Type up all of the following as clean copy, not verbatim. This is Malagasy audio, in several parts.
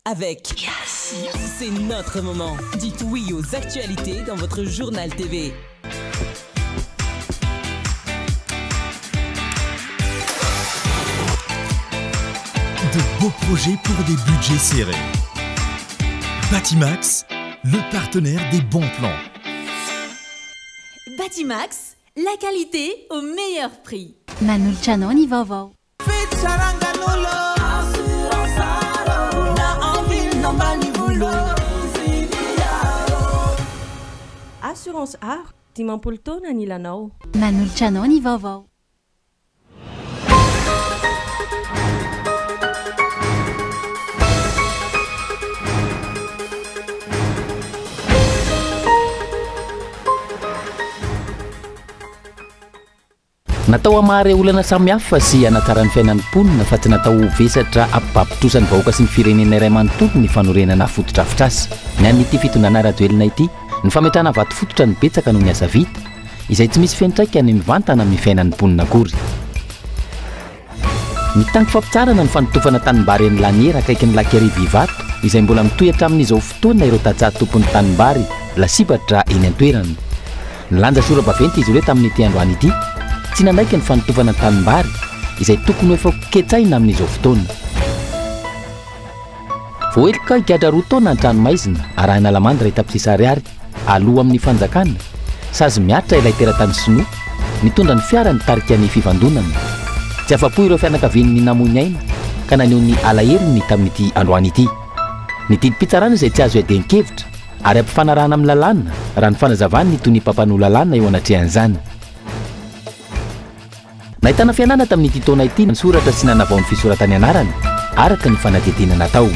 avec. Yes. C'est notre moment. Dites oui aux actualités dans votre journal TV. De beaux projets pour des budgets serrés. Batimax, le partenaire des bons plans. Batimax, la qualité au meilleur prix. Manoltranao vaovao. Assurance art, dimampolo taona ny ilanao. Manoltranao ny vaovao. Natao amahary olana samihafa sy anatsara ny fiainan'ny mponina fa tsy natao vesatra ampapitrosa ny vahoaka sy ny firenena iray manontolo ny fanorenana fotodrafitrasa. Ny an'ity fitondrana rajoelina ity, ny fametrahana vato fototra ny betsaka noho ny asa vita, izay tsy misy fiantraika ny mivantana amin'ny fiainan'ny mponina akory. Ny tanky fampitsarana ny fanotofana tanimbary any laniera akaiky ny laky arivo ivato, izay mbola mitohatra amin'izao fotoana ireo tantsaha tompon'ny tanimbary lasibatra eny an-toerana. Nilanja sora-baventy izy ireo tamin'ity androany ity. Tsy nanaiky ny fanotofana tanimbary izay tokony efa ketsaina amin'izao fotoana. Voelika gadra roa taona ny tranomaizina arahina lamandra itapisisa ariary aloha amin'ny fanjakana. Sazy miatra ilay teratany sinoa mitondra ny fiara nitarika ny fivandonana. Tsy afa-po ireo fianakavian'ny namony aina ka naneho ny alaheri tamin'ity androany ity. Ny didim-pitsarana izay tsy azo iadian-kevitra ary ampifanarahana amin'ny lalàna raha ny fanazavany toy ny mpampanohy lalàna eo anatrehan'izany. Nahitana fianana tamin'ity taona ity ny soratra sy nanavao ny fisoratany anarany araka ny fanadidina natao.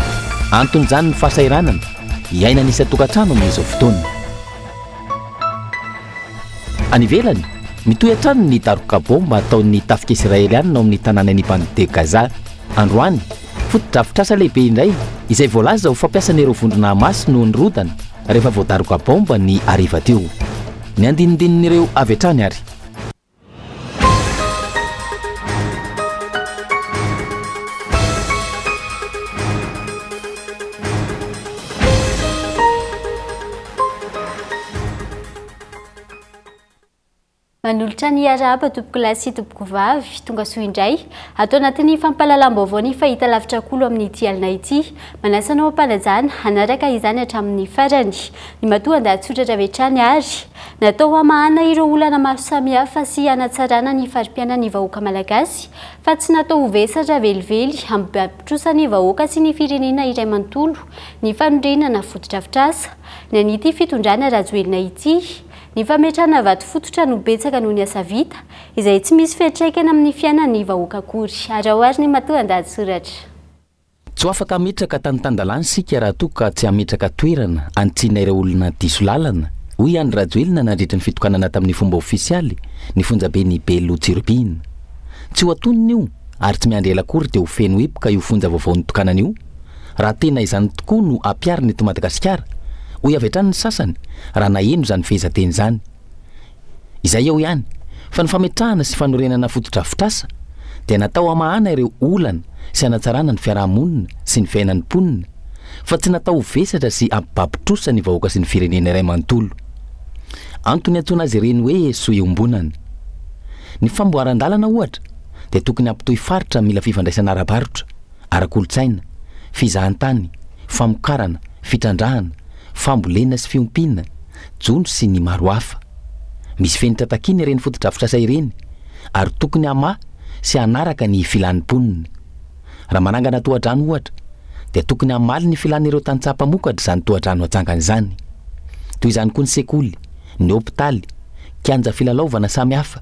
Anton'izany ny fahasairanana iaina nisa tokantrano amin'izao fotoana. Any ivelany mitohy hatrano ny daroka bomba ataon'ny tafika israeliana ao amin'ny tanàna ny Bande Gaza. Androany fotodrafitrasa lehibe indray izay voalaza ho fampiasan'ireo vondrona Hamas noho ny rodana rehefa voadaroka bomba ny hariva teo. Ny andinindin'ireo avy hatrany ary. Manolotra ny araba tompoko lahy sy tompoko vavy tonga soa indray atao anatin'ny fampahalalam-baovao ny fahita lavitra kolo amin'ity alina ity. Manasanao ampanajana hanaraka izany hatramin'ny farany. Ny matoa andahatsotratra vetrany ary natao hamahana ireo olana maro samihafa sy hanatsarana ny farim-piainana ny vahoaka malagasy fa tsy natao ho vesatra velively hampitrosa ny vahoaka sy ny firenena iray manontolo ny fanorenana fotodrafitrasa. Ny an'ity fitondrana rajoelina ity ny fametrahana vato fototra no betsaka noho ny asa vita izay tsy misy fiantraikany amin'ny fiainan'ny vahoaka akory. Ary ao ary ny matoa andahatsoratra. Tsy afaka hametraka tany-tandalana sika raha toa ka tsy hametraka toerana antsiana ireo olona diso lalana. Hoy Andry Rajoelina nandritra ny fitokanana tamin'ny fomba ofisialy ny fonjabeny Bello Tsiropina. Tsy ho atonony io ary tsy miandry ela akory dia ho feno hipoka io fonja vaovao nitokanana io. Raha tena izany tokoa no ampiariny eto Madagasikara, hoy avy hatrany ny sasany raha naheno izany fehezanteny izany. Izay eo ihany fa ny fametrahana sy fanorenana fotodrafitrasa dia natao hamahana ireo olana sy hanatsarana ny fiarahamonina sy ny fiainan'ny mponina fa tsy natao vesatra sy ampapitrosa ny vahoaka sy ny firenena iray manontolo. Antony antsoina azy ireny hoe soeombonana. Ny famboaran-dalana ohatra dia tokony ampitohy faritra mila fifandraisana ara-barotra, ara-kolotsaina, fizahan-tany, famokarana, fitrandrahana, fambolena sy fiompina, jono sy ny maro hafa. Misy fenitra takiny ireny fotodrafitrasa ireny ary tokony hamaha sy hanaraka ny filan'ny mponina. Raha manangana tohadrano ohatra dia tokony hamaly ny filan'ireo tantsaha-mpamokatra izany tohadrano hatsangana izany. Toy izany koa ny sekoly, ny hôpitaly, kianja filalaovana samihafa,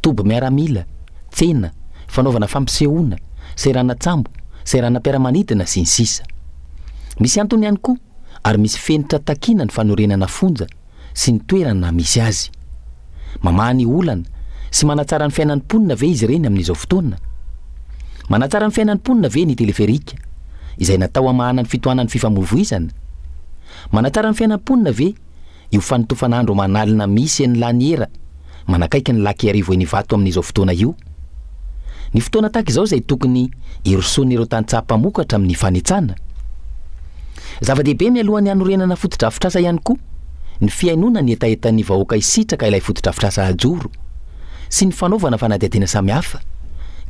toby miaramila, tsena, fanaovana fampisehoana, seranatsambo, seranam-piaramanidina sy ny sisa. Misy antony ihany koa ary misy fenitra takina ny fanorenana fonja sy ny toerana misy azy. Mamaha ny olana sy manatsara ny fiainan'ny mponina ve izy ireny amin'izao fotoana? Manatsara ny fiainan'ny mponina ve ny teleferika izay natao hamahana ny fitohanan'ny fifamoivoizana? Manatsara ny fiainan'ny mponina ve io fanotofan'andro manalina misy ny laniera manakaiky ny laky arivo eny vato amin'izao fotoana io? Ny fotoana tahaka izao izay tokony irosoan'ireo tantsaha-mpamokatra amin'ny fanitsana. Zava-dehibe mialohan'ny hanorenana fotodrafitrasa ihany koa ny fiainona ny etaetan'ny vahoaka isitraka ilay fotodrafitrasa ajoro sy ny fanaovana fanadihadiana samihafa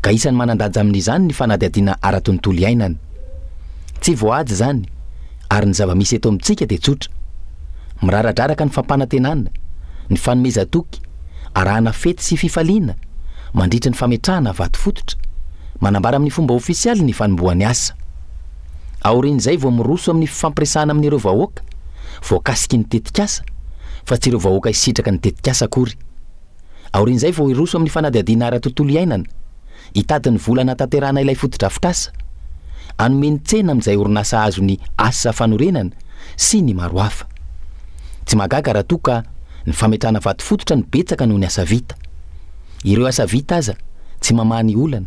ka isan'ny manandanja amin'izany ny fanadihadiana ara-tontolo iainana. Tsy voaady zany ary ny zava-misy eto amintsika dia tsotra. Miraradraraka ny fampanantenana, ny fanomezatoky, arahana fety sy fifaliana, mandritra ny fametrahana vato fototra, manambara amin'ny fomba ofisialy ny fanombohan'ny asa. Aorian'izay vao miroso amin'ny fifampiresahana amin'ireo vahoaka, voakasiky ny tetikasa, fa tsy ireo vahoaka isitraka ny tetikasa akory. Aorian'izay vao iroso amin'ny fanadihadiana ara-tontolo iainana, hitady ny volana tanterahana ilay fotodrafitrasa, anomeny tsena amin'izay orinasa azo ny asa fanorenana sy ny maro hafa. Tsy magaga raha toa ka ny fametrahana vato fototra ny betsaka noho ny asa vita. Ireo asa vita aza tsy mamany olana,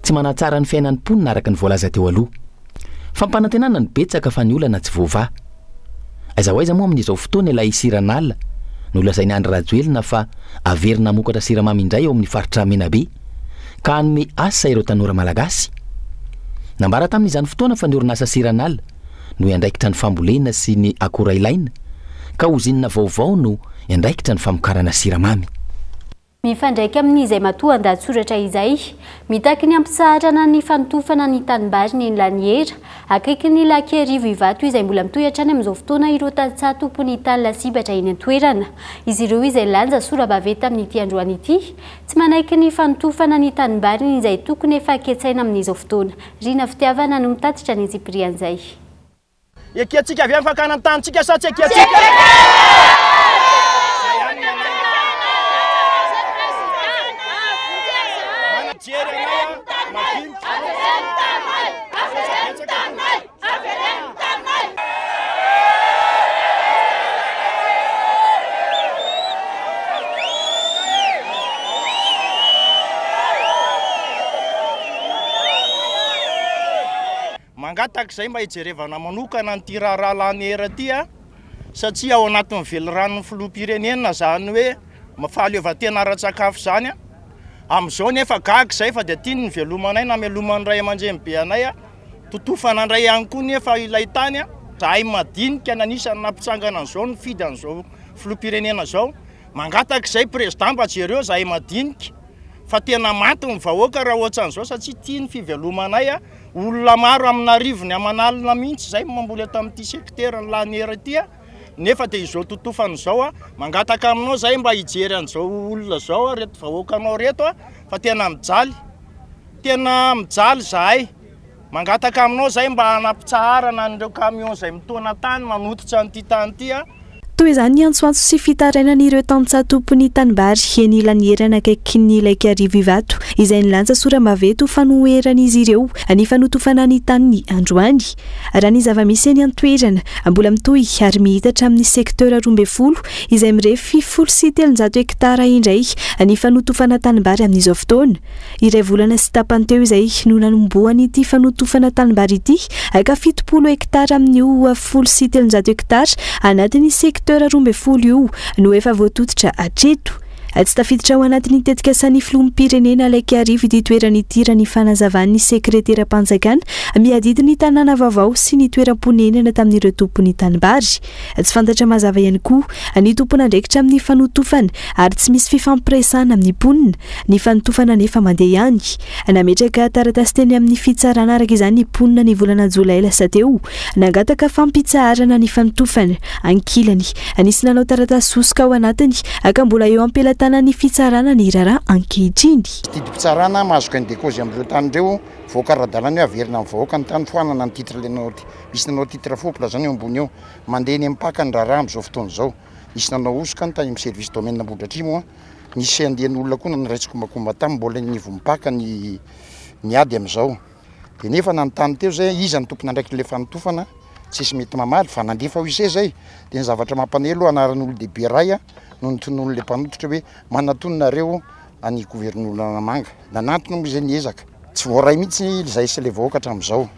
tsy manatsara ny fiainan'ny mponina araka ny voalaza teo aloha. Fampanantenana ny betsaka fa ny olana tsy voava. Aiza ho aiza moa amin'izao fotoana ilay siranala no lazainy Andry Rajoelina fa averina mokatra siramamy indray eo amin'ny faritra Menabe ka hanome asa ireo tanora malagasy. Nambara tamin'izany fotoana fa ny orinasa siranala no iandraikitra ny fambolena sy ny akora ilaina ka ozinina vaovao no iandraikitra ny famokarana siramamy. Mifandraika amin'izay matoa an-dahatsoratra izay, mitaky ny ampisaharana ny fanotofana ny tanimbary ny laniera, akaiky ny laky arivo ivato izay mbola mitohy hatrany amin'izao fotoana ireo tantsaha tompony tany lasibatra eny an-toerana. Izy ireo izay lanja sora-baveta amin'ity androany ity, tsy manaiky ny fanotofana ny tanimbary izay tokony efa ketsaina amin'izao fotoana. Rina fitiavana no mitatitra ny Ziprian'izay. Ekiatsika avy amin'ny fakana tantsika sa tsy ekiatsika? Mangatak'izay mba hijerevana manokana ny raharaha laniera ty satria ao anatin'ny velorano filoham-pirenena zany hoe fahaleovantena ara-tsakafo zany amin'izao nefa gagizay fa dia tiany ny velomanay na meloman'ny ray aman-dreny be anay totofana indray ihany koa nefa ilay tany zahay madinika nanisany nampitsangana an'izao ny fidy an'izao filoham-pirenena zao. Mangatak'izay président mba jereo zahay madinika fa tena maty ny vahoaka raha ohatran'izao satria tiany fivelomanay olona maro amina rivony amanalina mihitsy zay mamboly ato amin'ity sekitera ny laniera ity nefa dia izao totofana izao mangataka aminao zay mba hijery an'izao olona zao reto vahoakanao reto fa tena mijaly zahay. Mangataka aminao zay mba hanampitsaharana an'ireo camion zay mitona tany manototra an'ity tany ity toy izany ny antsoantso sy fitarainan'ireo tantsaha tompony tanimbary eny lanierana akaiky ny laika arivo ivato izay nilanja sora-maveto fanoheran'izy ireo ny fanotofana ny tany androany. Raha ny zava-misy eny an-toerana mbola mitohy ary mihitatra amin'ny sektora 12 izay mirefy 700 hektara indray ny fanotofana tanimbary amin'izao fotoana. Iray volana sy tapany teo izay no nanomboany ity fanotofana tanimbary ity ka 70 hektara amin'io 700 hektara anatin'ny sektora 12 io no efa voatotitra hatreto. Tsy tafiditra ao anatin'ny tetikasan'ny filoham-pirenena laika arivo ity toerana ity raha ny fanazavan'ny sekretera-panjakana miadidy ny tanàna vaovao sy ny toeram-ponenana tamin'ireo tompony tanimbary. Tsy fantatra mazava ihany koa ny tompona andraikitra amin'ny fanotofana ary tsy misy fifampiresahana amin'ny mponina. Ny fanotofana nefa mandeha ihany. Nametraka taratasy teny amin'ny fitsarana araka izany ny mponina ny volana Jolay lasa teo. Nangataka fampitsaharana ny fanotofana ankilany. Anisy nanao taratasy sosoka ao anatiny ka mbola eo ampelata ny fitsarana ny rara ankehitriny. Tidim-pitsarana mahazo gain de cause amin'ireo tany ireo voakaradalany hoe averina amin'ny vahoaka ny tany foanana ny titre misy nanao titre fopla zany eo ambony eo mandeha ny mipaka ny rara amin'izao fotoana izao. Misy nanao osoka ny tany amin'ny service domaine Ambohidratrimo nisy andian'ny olona koa niraitsy-kombakomba tamy mbola nivo mipaka ny ady amin'izao. Dia nefa na ny tany teo zay iza ny tompona andraiky le fanotofana tsisy mety mamaly fa nandefa ho isay zay dia ny zavatra mampanelo anaran'olo dehibe ray no niton'olo le mpanototra hoe manatononareo any gouvernement manga nanatona moa izay niezaka tsy voaray mihitsy zay sy le vahoaka hatramin'izao.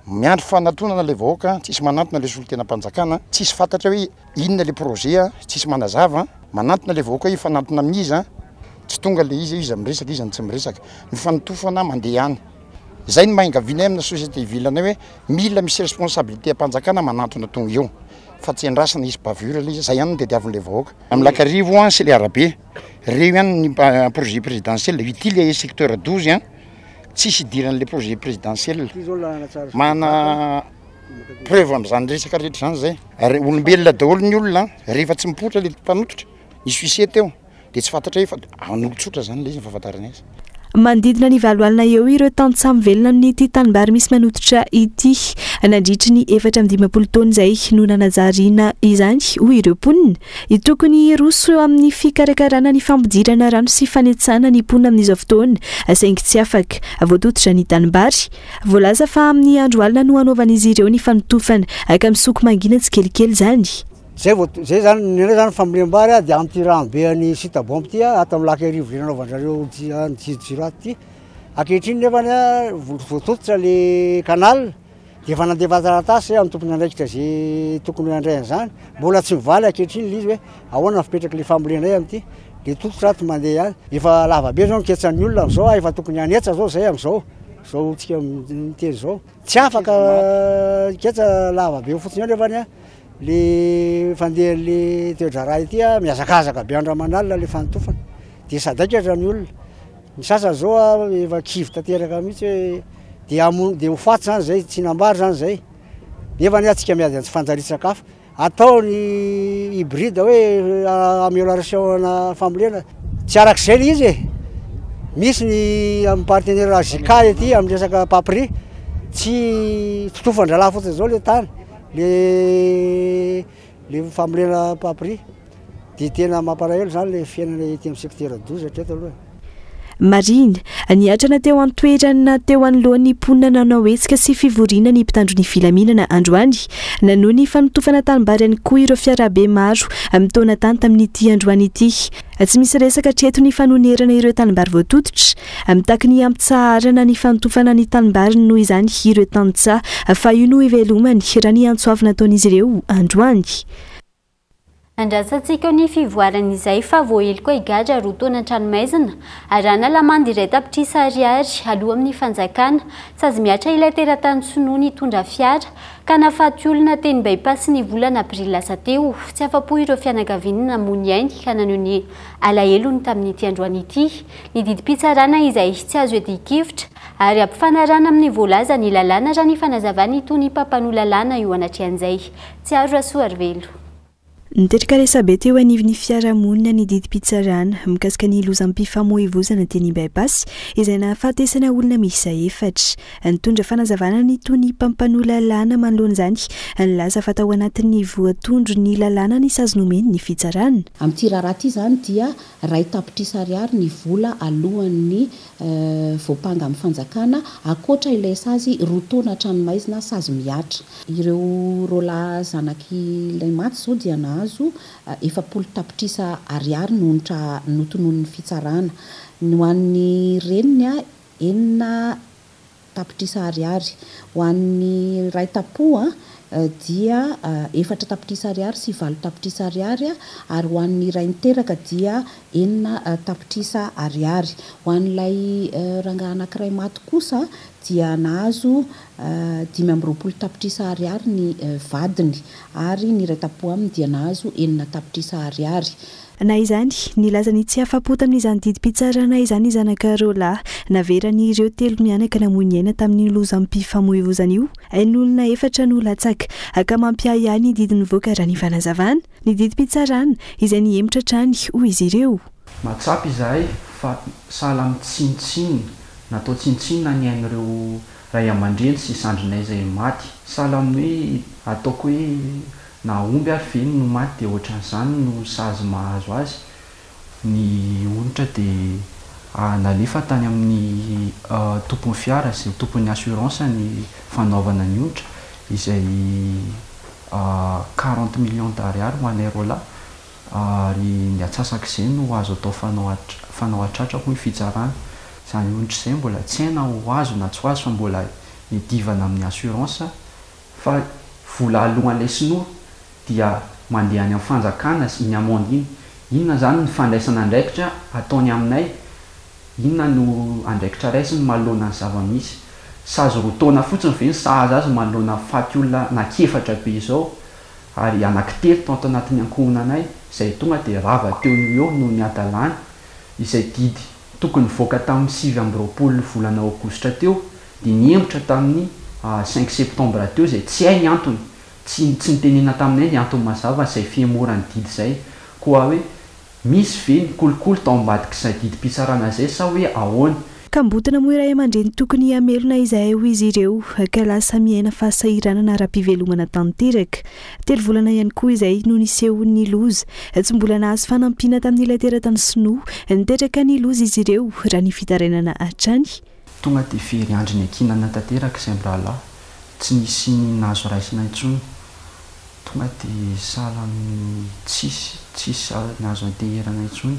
Miandry fanatonana le vahoaka tsisy manatona le solon-tena-panjakana tsisy fantatra hoe inona le projet tsisy manazava manatona le vahoaka fanatona amin'izy tsy tonga le izy miresaka izy tsy miresaka ny fanotofana mandeha ihany. zay ny maingavina amina société vilana hoe mila misy responsabilité ampanjakana manantona tonga eo fa tsy andrasana izy bavura le izy zay ihany ny tediavin'le vahoaka amin'ny lakarivo an c'est le arabe reo ihany ny projet présidentiel utile secteur 12 an tsisy idiran'le projet présidentiel mana preuve am'izany resaka rehetra zany zay ary olombelona daholo ny olona rehefa tsy mipotra le mpanototra issuicé teo de tsy fantatra hoe fa anolotsotra zany le izy fahafantarana izy manodidina ny valoalina eo ireo tany-tsamy velona amin'ity tanimbary misy manototra ity nandritry ny 4 taona izay no nanajariana izany hoy ireo mponina tokony roso eo amin'ny fikarakarana ny fampidirana rano sy fanetsana ny mponina amin'izao fotoana saingy tsy afaka voatototra ny tanimbary voalaza fa amin'ny andro alina no hanaovan'izy ireo ny fanotofana aka misoko mangina tsy kelikely zany zay zany nena zany fambolem-bary dia amin'ity rano be any sitabomby ty ato amin'ny lac Arivo nanaovanareo jiro ato ty ankehitriny nefa voatototra le canal dia efa nandefa taratasy amin'ny tompony andraikitra zay tokony andrainy zany mbola tsy mivaly ankehitriny le izy hoe ahoana fipetraka le fambolenay amin'ity le tototra ato mandeha any efa lava be zao niketsan'ny olona am'izao efa tokony anetsa zao zay am'izao zao tsika miteny zao tsy afaka ketsa lava be fotsiny ao nefa le fandehan'le toedraraha ity miazakazaka be andramanalina le fanotofana dia sadakatra ny olona ny sasany zao efa kivy tanteraka mihitsy hoe dia hofaty zany zay tsy nambary zany zay nefa ny atsika miady any tsy fanjari-tsakafo atao ny hybride hoe amélioration na fambolena tsy arak'izay le izy misy ny amin'ny partenaire zika ety amin'ny resaka papri tsy totofan-dralahy fotsiny zao le tany le fambolena papri dia tena mampalahelo zany le fiainana ety amin'ny secteur 12 hatreto aloha marina niatrana teo antoerana teo anolohan'ny mponina nanao hetsika sy fivoriana ny mpitandro ny filaminana androany nanoho ny fanotofana tanimbary ihany koa ireo fiarabe maro amin'ny taona tany tamin'ity androany ity tsy misy resaka treto ny fanonerana ireo tanimbary voatototra mitaky ny ampitsaharana ny fanotofana ny tanimbary noho izany ireo tantsa fa io no ivelomany raha ny antsoavina ataon'izy ireo androany andrasantsika ny fivoaran'izay fa voahely koa igadra roa taona an-tranomaizina arana lamandy iray tapitrisa ariary aloha amin'ny fanjakana tsy azy miatra ilay teratany sonoa ny tondra fiara ka nafaty olona teny baipasy ny volana abril lasa teo tsy afa-po ireo fianakaviana namony ainy ka naneho ny alahelo ny tamin'ity androany ity ny didim-pitsarana izay tsy azo edi-kivitra ary ampifanarana amin'ny voalaza ny lalàna raha ny fanazavana itony mpampanolalàna io anatrehan'izay tsy aro rasoa arivelo niteraka resabe teo anivon'ny fiarahamonina ny didim-pitsarana mikasika ny lozam-pifamoivoizana teny baipasy izay nahafatesana olona miisa 4 nitondra fanazavana ny tony mpampanolalàna manoloana izany nilaza fa tao anatin'ny voatondro ny lalàna ny sazonomeny ny fitsarana amin'ity raharaha ity zany dia ray tapitrisa ariary ny vola alohan'ny voapanga amin'ny fanjakana akoatra ilay sazy roa taona tranomaizina sazy miatra ireo rola zanaky ilay maty zao dia nahazo 4 tapitrisa ariary notonon'ny fitsarana ho an'ny reniny 9 tapitrisa ariary ho an'ny ray tapo dia 4 tapitrisa ariary sy 4 tapitrisa ariary ary ho an'ny ray niteraka dia 9 tapitrisa ariary ho an'ilay rangaha anankiray maty kosa dia nahazo 5 tapitrisa ariary ny vadiny ary ny ray tapo aminy dia nahazo 9 tapitrisa ariary na izany nilaza ny tsy afa-po tamin'izany didim-pitsarana izany ny zanakarola naverany ireo telo mianaka namony aina tamin'ny lozam-pifamoivoizana io ain'olona 4 no latsaka aka mampiahy ihany didiny voaka raha ny fanazavana ny didim-pitsarana izay nihemotra trany hoy izy ireo matsapy izahay fa sahala mitsinitsiny natao tsinitsinina ny ain'ireo ray aman-dreny sy sandrinay izay maty sahala amin'ny hoe ataoko hoe na omby ary feny no maty dia ohatran'izany no sazy mahazo azy ny olitra dia nalefa tany amin'ny tompon'ny fiara sy tompon'ny assurance ny fanaovana ny olitra izay 40 millions d'ariary ho anay rola ary ny atsasak'izay no azo atao fanao atratra hoy fitsarana izany olitra izay mbola tsy haina ho azo na tsy ho azo fa mbola midivana amin'ny assurance fa vola alohan'ilay sinoa dia mandeha any amin'ny fanjakana sy ny amondy inona zany ny fandraisana andraikitra ataony aminay inona no andraikitra raisiny mahalona ny zava-misy sazy roa taona fotsiny ve ny sahaza azy manoloana faty olona nakefatra be izao ary anankitelo tao anatin'ny ankohonanay izay tonga dia rava teo eo no ny adalany izay didy tokony voaka tamin'ny 7 volana aogositra teo dia niembotra tamin'ny 5 septambra teo izay tsy hay ny antony tsy nitenena taminay ny antony mazava izay fiemorany didy izay koa hoe misy ve ny kolokolo tao ambadika izay didy mpitsarana izay sa hoe ahoana ka mbotana moa iray aman-dreny tokony hamelona izay ho izy ireo ka lasa miaina fahasahiranana ara-pivelomana tanteraka 3 volana ihany koa izay no nisehon'ny loza tsy mbola nahazo fanampiana tamin'ilay teratany sinoa niteraka ny loza izy ireo raha ny fitarainana hatrany tonga dia very andriny ankinana tanteraka izay mbrala tsy nisy nahazo raisina intsony tonga dia sahala tsisy nahazo anteherana intsony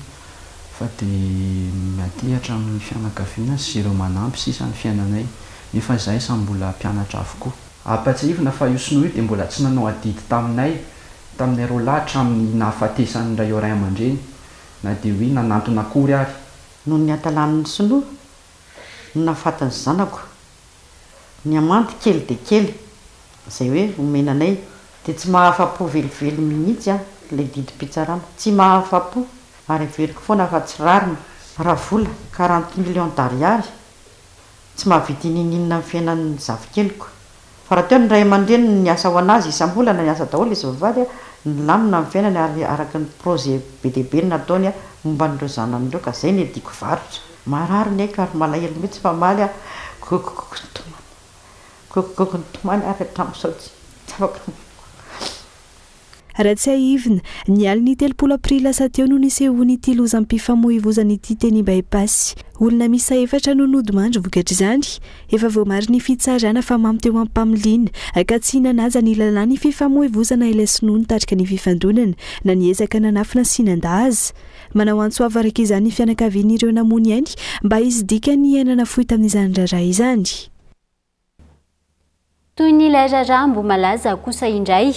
fa dia miatehatra amin'ny fianakaviana sy ireo manampy sisa ny fiainanay nefa izay sa mbola mpianatra avokoa ampatsahivina fa io sinoa io dia mbola tsy nanao adidy taminay ro lahatra amin'ny nahafatesan'ny ray eo ray aman-dreny na dia hoe nanantona akory ary noho ny atalanin'ny sinoa no nahafatany zanako ny amanty kely dia kely izay hoe omenanay dia tsy mahafapo velivelo mihitsy ilay didy mpitsarana tsy mahafapo ary veliko foana fa tsy rarina raha vola 40 millions d'ariary tsy mahavity ninina amin'ny fiainan'ny zavikeliko fa raha teo ny ray aman-dreny ny asa ho anazy isam-bolana ny asa daholo izy vavady ny lamina amin'ny fiainany ary araka ny projet be deabe ny nataony momba n'ireo zanan'ireo ka izay ny adiko varotra marary ny aika ary malahelo mihitsy fa maly gokoko ny tomany ary hatramin'izao tsy afaka raha tsy haivina ny aliny 3 aprily lasa teo no nisehony ity lozam-pifamoivozana ity teny baipasy olona misa efatra no nodimandry vokatra izany efa voamary ny fitsarana fa mamy teo ampamiliana ka tsy hinanaja ny lalàny fifamoivozana ilay sinoa nitarika ny fifandonana na niezaka nanafina sinan-dahaza manao antsoava araka izany ny fianakavian'ireo namony ainy mba izy dika ny ainana fohy tamin'izany raharaha izany toy ny ilay raharaha mbo malaza kosa indray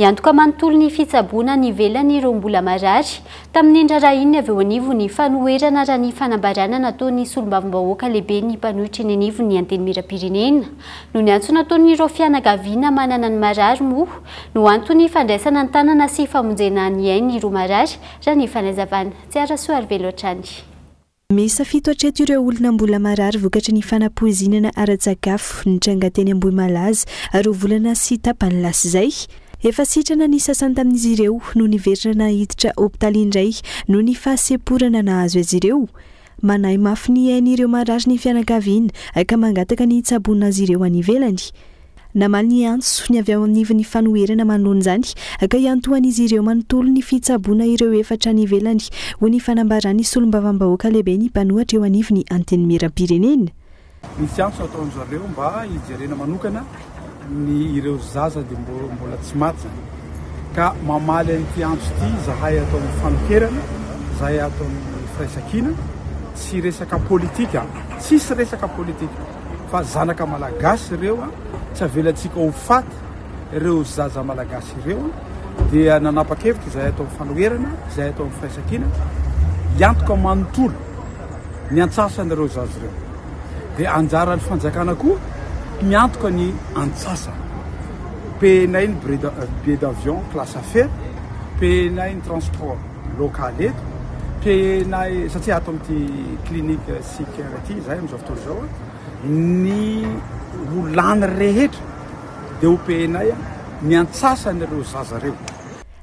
iantoka manontolo ny fitsaboana ny velany ireo mbola marary tamin'ny raharaha iny avy eo anivo ny fanoherana raha ny fanambarana nataony solombavim-bahoaka lehibe ny mpanohitra ny anivo ny anteny miram-pirenena no ny antso nataony ireo fianakaviana manana ny marary moa no antony fandraisana ny tanana sy famonjena ny ainy ireo marary raha ny fanaizavana tsy arasoary veloatrany mesa 7 hatreto ireo olona mbola marary vokatra ny fanapoizinana ara-tsakafo nitranga teny Ambohimalaza ary volana sy tapany lasa izay efa sitrana ny sasany tamin'izy ireo no niverina hiditra hopitaly indray no ny fahaseporana nahazo azy ireo manahy mafy ny ain'ireo marary ny fianakaviana ka mangataka ny hitsabona azy ireo any ivelany namaly ny antso ny avy ao anivon'ny fanoherana manoloana izany ka iantohan'izy ireo manontolo ny fitsaboana ireo efatra any ivelany ho ny fanambarany solombavambahoaka lehibe ny mpanohatra eo anivony anteny miram-pirenena misy antso ataon'zareo mba hijerena manokana ny ireo zaza dia mbola tsy maty zany ka mamaly an'ity antso ity zahay ataon'ny fanokerana zahay ataon'ny firaisankina tsy resaka politika tsisy resaka politika fa zanaka malagasy ireo tsy avelantsika ho faty ireo zaza malagasy ireo dia nanapa-kevitra izay atao fanoherana izay atao firaisankina iantoka manontolo ny antsasan'ireo zaza ireo dia anjara ny fanjakana koa miantoka ny antsasana penay ny billet d'avion classe affaire penay ny transport local eto penay satria ato amin'ity clinique sikara ity zay amin'izao fotoana izao ny olany rehetra dia ho penay ny antsasan'ireo zaza ireo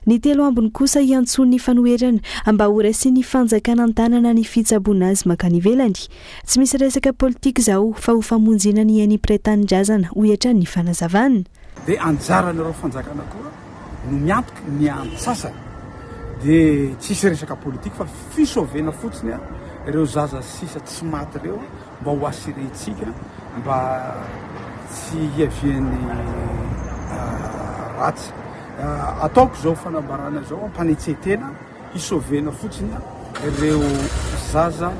ny 3 ambiny kosa iantsony fanoherana mba ho raisy ny fanjakana an-tanana ny fitsaboana azy makany ivelany tsy misy resaka politika izao fa ho famonjena ny any mpiray-tanindrazana ho hiatrany ny fanazavana dia anjaran'ireo fanjakana koa no miantoka ny antsasana dia tsisy resaka politika fa fisovena fotsiny ireo zaza sisa tsy maty ireo mba ho asirentsika mba tsy hiaviany ratsy ataoko izao fanambarana izao ampanetsetena hisovena fotsiny ireo zaza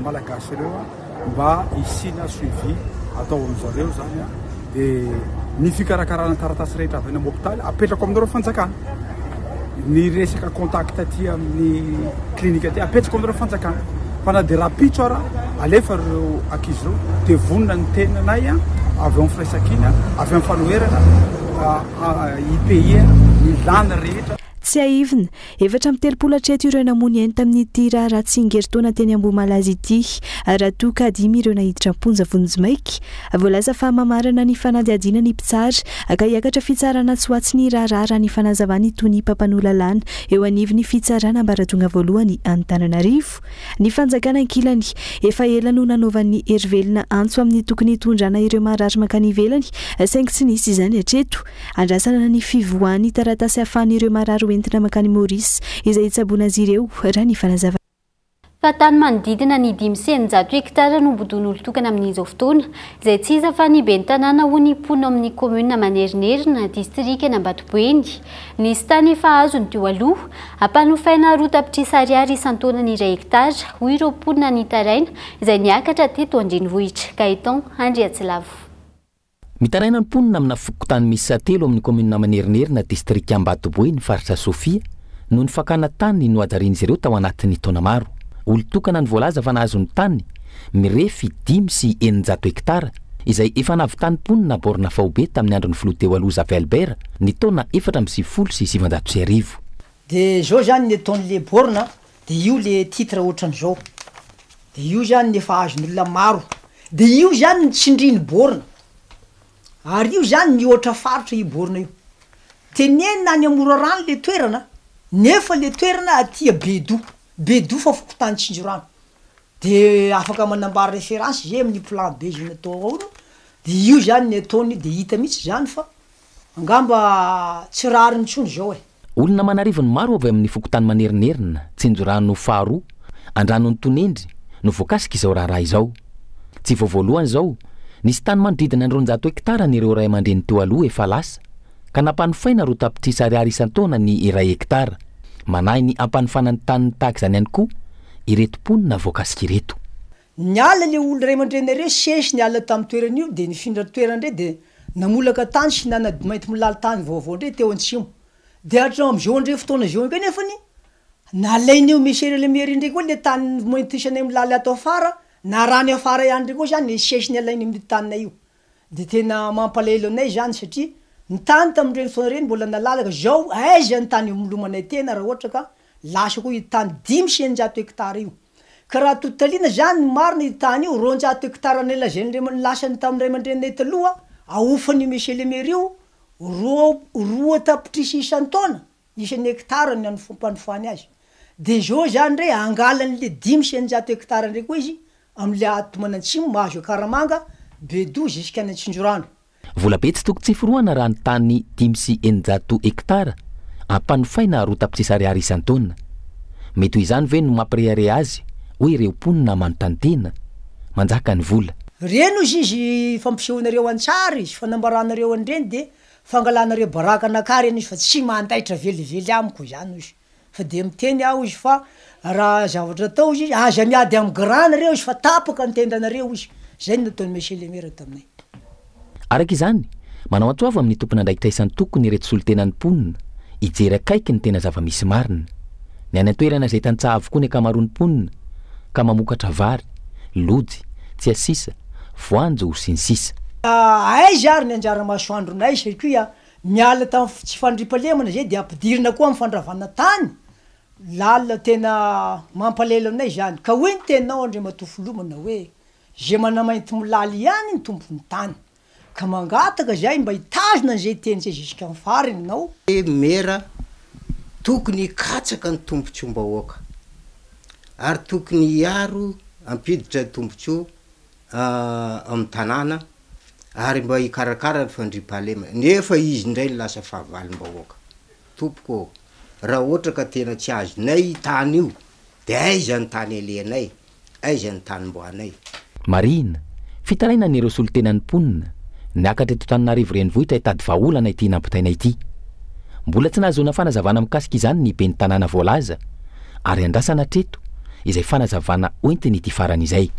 malagasy ireo mba hisina suivi atao amin'izareo zany dia ny fikarakarana taratasy rehetra avy any am'hôpitaly apetrako amin'ireo fanjakana ny resaka contact aty amin'ny klinika aty apetrako amin'ireo fanjakana fa na dia raha pitso ara alefa reo ankizy reo dia vonona ny tenanay a avy eo amin'ny firaisakiny avy amin'ny fanoherana IPI ny lana rehetra. Tsy aivina efatra amin'ny telopolo hatreto ireo namony eny tamin'ity rahatsingeritaona teny Ambohimalaza ity raha toa ka 10 ireo nahiditra amponja vonjimaiky voalaza fa mamarana ny fanadihadiana ny mpitsara ka hiakatra fitsarana tsy ho atsy ny raharara ny fanazavana itony mpampanolalana eo anivon'ny fitsarana ambaratonga voalohany Antananarivo. Ny fanjakana ankilany efa ela no nanaovan'ny herivelona antso amin'ny tokony hitondrana ireo marary makany ivelany saingy tsy nisy izany hatreto. Andrasana ny fivoahany taratasy ahafahan'ireo marary entina makany Maurice izay itsaboana azy ireo raha ny fanazavana. Fa tany manodidina ny 500 hektara no bodon'olo tokana amin'izao fotoana izay tsy iza fa ny ben'ny tanàna ho ny mpono amin'ny commune Manerinerina district Ambatoboeny. Nisy tany efa azony teo aloha ampanofaina rotapitrisa ariary isan-taona ny 1 hektara ho ireo mponina ny taraina izay niakatra teto Andrenivohitra. Kaiton Andriatsilavo. Mitaraina ny mponina amina fokotany misy 3 amin'ny commune Manerinerina district Ambatoboeny faritra Sofia no nifakana tany no ajarian'izy ireo tao anatin'ny taona maro. Olo tokana ny voalaza fa nahazo ny tany mirefy 500 hektara izay efa navitany mponina borna faobe tamin'ny andron'ny filoha teo aloha Zafe Albert ny taona 470 dia zao zany ny ataon'le borna dia io le titre ohatran'izao dia io zany ny efa azon'olona maro dia io zany ny tsindriany borna ary io zany ny ohatra farotra io borna io tenenina any amora rano le toerana nefa le toerana atia bedo fa fokotany tsinjorano dia afaka manambara référence zay amin'ny plan B zay natao ao dia io zany ny ataony dia hita mihitsy zany fa angamba tsy rariny tsony zao olona manarivony maro avy amin'ny fokotany Manerinerina tsinjorano faharoa andranony tonendry no voakasika izao raharaha izao. Tsy voavoalohany zao nisy tany manodidina 900 hektara ny ireo ray aman-dreny teo aloha efa lasa ka nampanofaina rotapitrisa ariary isan-taona ny 1 hektara. Manahy ny ampanofanany tany tahaka izany ihany koa ireto mponina voakasika ireto. Ny ala le olo ray aman-dreny reo sesy ny ala tamin'ny toerana io dia nifindra toerana ndray dia namolaka tany sy mainty milala tany vaovao ndray teo antsimo dia hatrao amin'izao ndray fotoana zao ka nefany nalain'io misy le mairie ndray koa le tany mainty isanay milala ato afara na rany afara ihany ndray koa zany sesy ny alainy amin'ny tanina io dia tena mampalahelo anay zany satria ny tany tamin'ireny fotoana ireny mbola nalalaka zao aiza ny tany milomanay tena raha ohatra ka lasa koa io tany 500 hektara io ka raha totaliana zany marina io tany io 200 hektara ny lazany lasany tamin'ny ray aman-drenynay taloha ahofany monsieur le maire io roa tapitrisa isan-taona isan'ny hektara ny ampanofany azy dia zao zany ndray angalan'le 500 hektara ndray koa izy amin'le atomanantsimo mahazo Karamanga bedo jusqu'any Tsinjorano. Vola be tsy tokony tsy foroana raha ny tany 500 hektara ampanofaina rotapitrisa ariary isan-taona. Mety ho izany ve no mampirehare azy hoe ireo mponina manontany tena manjaka ny vola. Reno izy fampisehoanareo antsara izy fanambaranareo andreny dia fangalanareo baraka nakary izy fa tsy mandaitra velively amiko zany izy fa dia miteny aho izy fa raha zavatra atao izy aza miady amin'ny granareo izy fa tapaka ny tendanareo izy zay ny nataony monsieur le maire taminay. Araka izany manao antsoava amin'ny tompona andraikitra isan'ny tokony ireto solontenany mponina hijery akaiky ny tena zava-misy marina. Ny any an-toerana izay tantsaha avokoa ny akamaroany mponina ka mamokatra vary, lojy, tsiasisa, voanjo sy ny sisa. Aiza ary ny anjara masoandronay satria miala tamin'ny tsy fandriampahalemana zay dia ampidirina koa amin'ny fandravana tany lalina tena mampalahelo aminay zany ka hoe ny tenao andre matofilomana hoe zay manamainty milaly ihany ny tompony tany ka mangataka zay mba hitazona an'izay teny zay jusqu'à ny farany nao. Mera tokony katsaka ny tombontsoam-bahoaka ary tokony hiaro ampiditra tombontsoa amin'ny tanàna ary mba hikarakara ny fandriampahalemana nefa izy indray ny lasa fahavalom-bahoaka. Tompoko raha ohatra ka tena tsy azonay tany io dia aiza ny tany alehanay, aiza ny tany mboanay. Marina fitaraina n'ireo solontenany mponina niakatra eto Antananarivo renivohitra hitady vahaolana ity nampitaina ity. Mbola tsy nahazoana fanazavana mikasika izany ny ben'ny tanàna voalaza ary andrasana treto izay fanazavana oentiny ity farany izay.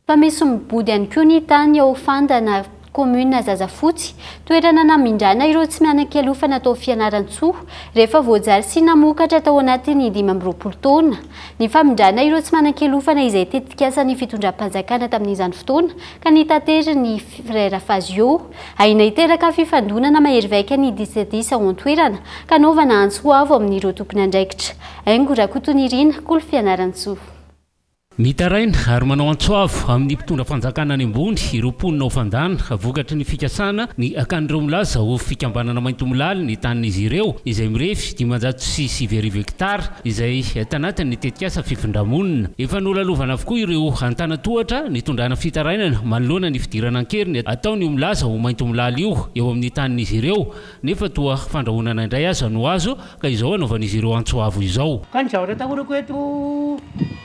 Fa misy mibody ihany koa ny tany ao fandana commune Zazafotsy toerana namindrana ireo tsy mianan-kialofana atao fianaran-tsoa rehefa voajary sy namokatra tao anatiny 5 taona. Ny famindrana ireo tsy mianan-kialofana izay tetikasan'ny fitondram-panjakana tamin'izany fotoana ka nitatery ny Frère Fazio aina iteraka fifandonana mahery vaika ny disadisa ao an-toerana ka naovana antsoavo amin'ireo tompony andraikitra. Aingo Rakotonirina Kolo Fianaran-tsoa. Mitaraina ary manao antsoavo amin'ny mpitondra fanjakana any ambony ireo mponina ho fandana vokatry ny fikasana ny akan'ireo milaza ho fikambanana maintomilala ny tanin'izy ireo izay mirefy 500 hektara izay tanatin'ny tetikasa fifindramonina. Efa nolalovana avokoa ireo antanatohatra nitondrana fitarainana manoloana ny fidirana ankeriny ataony io milaza ho maintomilala io eo amin'ny tanin'izy ireo nefa toa fandrahonana indray aza no azo ka izao anaovan'izy ireo antsoavo izao. Kan zavatra tahorako eto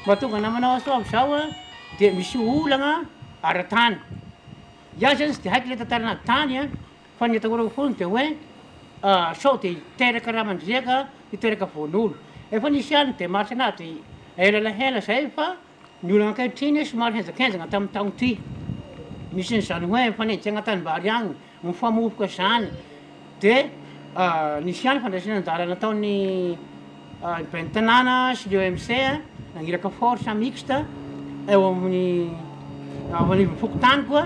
mahatonga namanao soavo zao dia misy olagna ara-tany. Iaho zany tsy dia haiko le tantarana tany fa ny atahorako foana dia hoe sao dia hiteraka raha mandriaka hiteraka voan'olo. Efa nisy ihany dia marsy anaty elalahela zay fa ny olana ankehitriny somary henjakenjana tamin'ny taona ity. Misy n'izany hoe mifanenjana tanimbary agny mifamofoka zany dia nisy ihany fandraisana an-dalana ataon'ny ben'ny tanàna sy le OMC nangiraka force mixte eo amin'ny fokotany koa